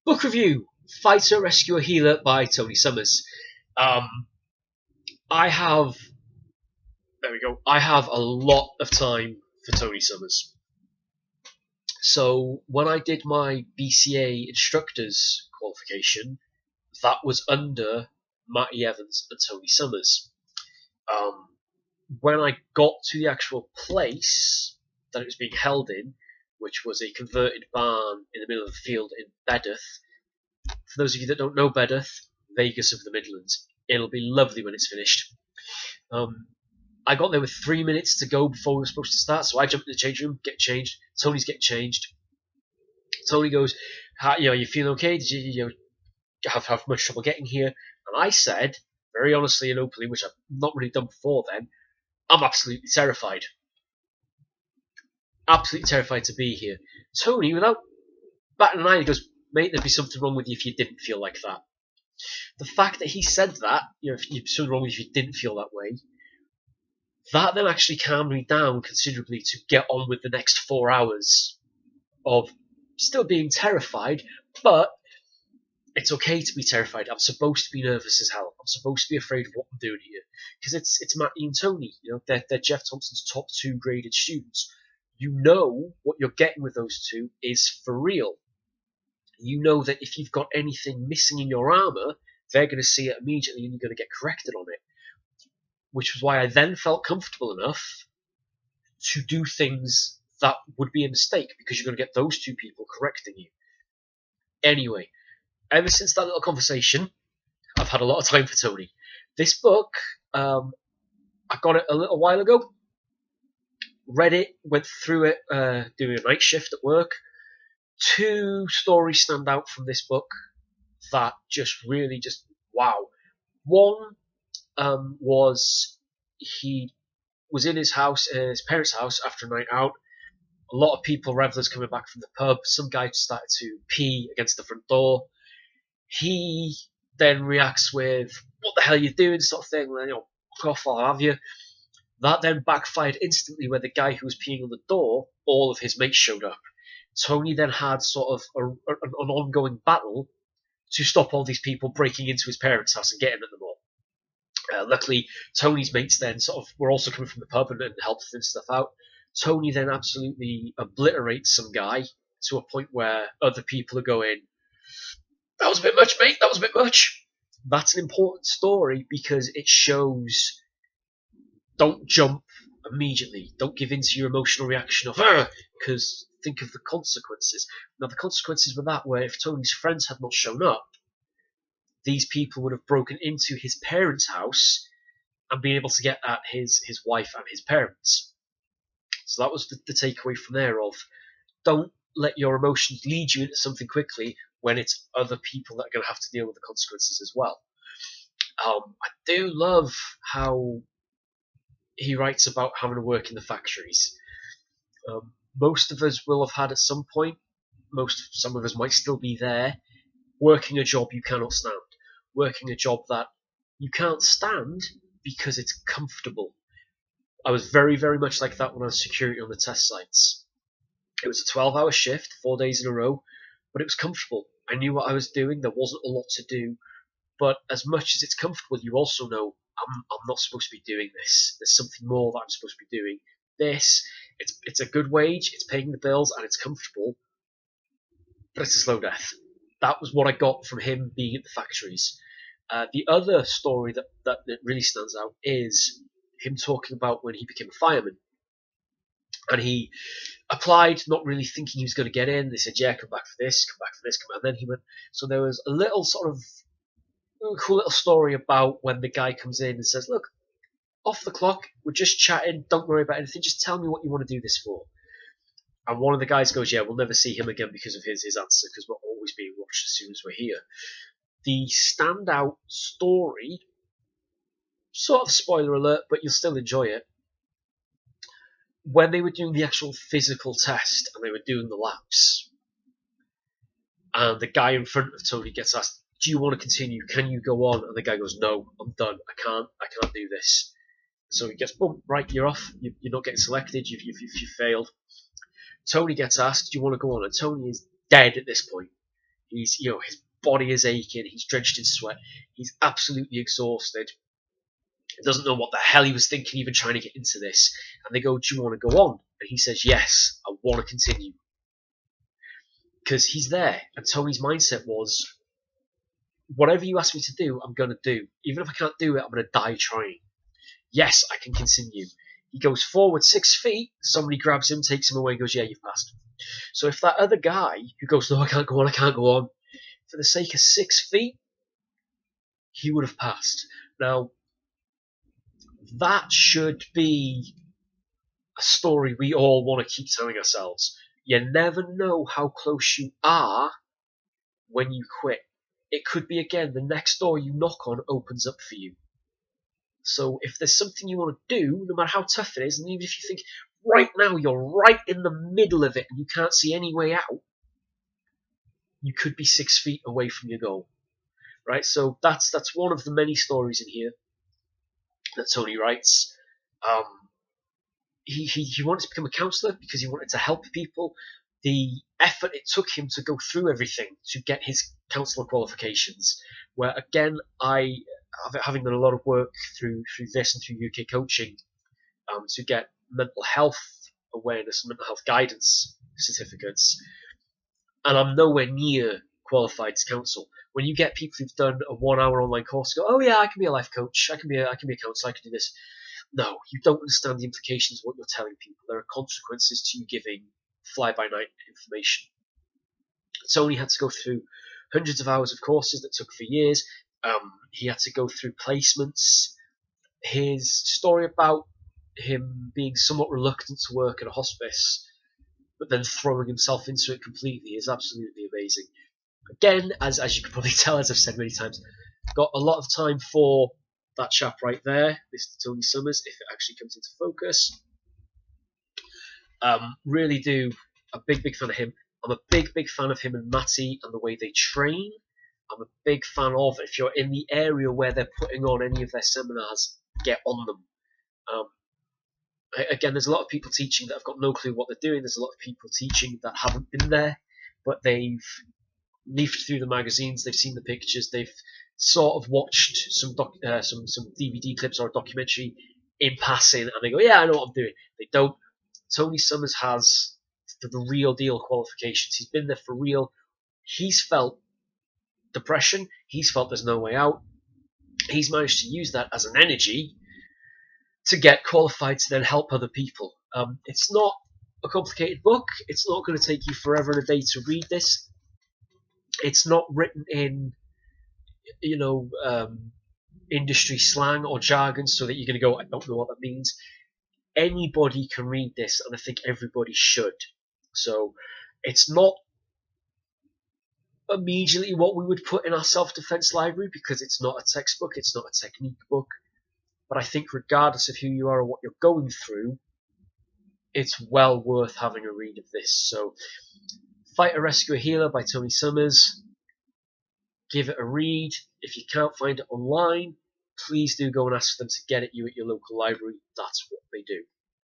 Book review: Fighter, Rescuer, Healer by Tony Sommers. Um, I have, there we go. I have a lot of time for Tony Sommers. So when I did my BCA instructors qualification, that was under Matty Evans and Tony Sommers. Um, when I got to the actual place that it was being held in, which was a converted barn in the middle of the field in Bedeth. For those of you that don't know Bedeth, Vegas of the Midlands, it'll be lovely when it's finished. I got there with 3 minutes to go before we were supposed to start, so I jumped in the change room, get changed. Tony's getting changed. Tony goes, you feeling okay? Did you have much trouble getting here? And I said, very honestly and openly, which I've not really done before then, I'm absolutely terrified. Absolutely terrified to be here. Tony, without batting an eye, he goes, mate, there'd be something wrong with you if you didn't feel like that. The fact that he said that, if there's something wrong with you if you didn't feel that way, that then actually calmed me down considerably to get on with the next 4 hours of still being terrified, but it's okay to be terrified. I'm supposed to be nervous as hell. I'm supposed to be afraid of what I'm doing here. Because it's Matty and Tony, they're Jeff Thompson's top 2 graded students. You know what you're getting with those two is for real. You know that if you've got anything missing in your armour, they're going to see it immediately and you're going to get corrected on it. Which was why I then felt comfortable enough to do things that would be a mistake, because you're going to get those two people correcting you. Anyway, ever since that little conversation, I've had a lot of time for Tony. This book, I got it a little while ago, read it, went through it, doing a night shift at work. 2 stories stand out from this book that wow. One was he was in his house, his parents' house, after a night out. A lot of people, revelers, coming back from the pub. Some guy started to pee against the front door. He then reacts with, "What the hell are you doing?" sort of thing. Fuck off, I'll have you. That then backfired instantly, where the guy who was peeing on the door, all of his mates showed up. Tony then had sort of an ongoing battle to stop all these people breaking into his parents' house and getting at them all. Luckily, Tony's mates then sort of were also coming from the pub and helped thin stuff out. Tony then absolutely obliterates some guy to a point where other people are going, "That was a bit much, mate, that was a bit much." That's an important story because it shows, don't jump immediately. Don't give in to your emotional reaction of, because think of the consequences. Now, the consequences were that, where if Tony's friends had not shown up, these people would have broken into his parents' house and been able to get at his wife and his parents. So that was the takeaway from there of, don't let your emotions lead you into something quickly when it's other people that are going to have to deal with the consequences as well. I do love how he writes about having to work in the factories. Most of us will have had at some point, some of us might still be there, working a job you cannot stand. Working a job that you can't stand because it's comfortable. I was very, very much like that when I was security on the test sites. It was a 12-hour shift, 4 days in a row, but it was comfortable. I knew what I was doing. There wasn't a lot to do. But as much as it's comfortable, you also know I'm not supposed to be doing this. There's something more that I'm supposed to be doing. It's a good wage, it's paying the bills, and it's comfortable, but it's a slow death. That was what I got from him being at the factories. The other story that really stands out is him talking about when he became a fireman. And he applied, not really thinking he was going to get in. They said, yeah, come back for this, come back for this, come back. And then he went. So there was a little sort of cool little story about when the guy comes in and says, look, off the clock, we're just chatting, don't worry about anything, just tell me what you want to do this for. And one of the guys goes, yeah, we'll never see him again because of his answer, because we're always being watched as soon as we're here. The standout story, sort of spoiler alert, but you'll still enjoy it, when they were doing the actual physical test and they were doing the laps, and the guy in front of Tony gets asked, do you want to continue? Can you go on? And the guy goes, no, I'm done. I can't do this. So he gets, boom, right, you're off. You're not getting selected. You've failed. Tony gets asked, do you want to go on? And Tony is dead at this point. He's, his body is aching. He's drenched in sweat. He's absolutely exhausted. He doesn't know what the hell he was thinking, even trying to get into this. And they go, "Do you want to go on?" And he says, "Yes, I want to continue." Because he's there. And Tony's mindset was, whatever you ask me to do, I'm going to do. Even if I can't do it, I'm going to die trying. Yes, I can continue. He goes forward 6 feet. Somebody grabs him, takes him away, and goes, "Yeah, you've passed." So if that other guy who goes, "No, I can't go on," for the sake of 6 feet, he would have passed. Now, that should be a story we all want to keep telling ourselves. You never know how close you are when you quit. It could be, again, the next door you knock on opens up for you. So if there's something you want to do, no matter how tough it is, and even if you think right now you're right in the middle of it and you can't see any way out, you could be 6 feet away from your goal. Right? So that's one of the many stories in here that Tony writes. He wanted to become a counsellor because he wanted to help people. The effort it took him to go through everything to get his counsellor qualifications, where again, having done a lot of work through this and through UK coaching, to get mental health awareness and mental health guidance certificates, and I'm nowhere near qualified to counsel. When you get people who've done a 1 hour online course, go, "Oh yeah, I can be a life coach, I can be a counsellor, I can do this." No, you don't understand the implications of what you're telling people. There are consequences to you giving fly-by-night information. Tony had to go through hundreds of hours of courses that took for years. He had to go through placements. His story about him being somewhat reluctant to work at a hospice, but then throwing himself into it completely, is absolutely amazing. Again, as you can probably tell, as I've said many times, got a lot of time for that chap right there, Mr. Tony Sommers, if it actually comes into focus. Really do a big fan of him. I'm a big fan of him and Matty and the way they train. I'm a big fan of, if you're in the area where they're putting on any of their seminars, get on them. Again, there's a lot of people teaching that have got no clue what they're doing. There's a lot of people teaching that haven't been there, but they've leafed through the magazines, they've seen the pictures, they've sort of watched some DVD clips or a documentary in passing, and they go, "Yeah, I know what I'm doing." They don't. Tony Sommers has the real deal qualifications. He's been there for real. He's felt depression. He's felt there's no way out. He's managed to use that as an energy to get qualified to then help other people. It's not a complicated book. It's not going to take you forever and a day to read this. It's not written in, industry slang or jargon so that you're going to go, "I don't know what that means." Anybody can read this, and I think everybody should. So it's not immediately what we would put in our self-defense library because it's not a textbook, it's not a technique book. But I think regardless of who you are or what you're going through, it's well worth having a read of this. So Fighter, Rescuer, Healer by Tony Sommers. Give it a read. If you can't find it online, please do go and ask them to get it you at your local library. That's what they do.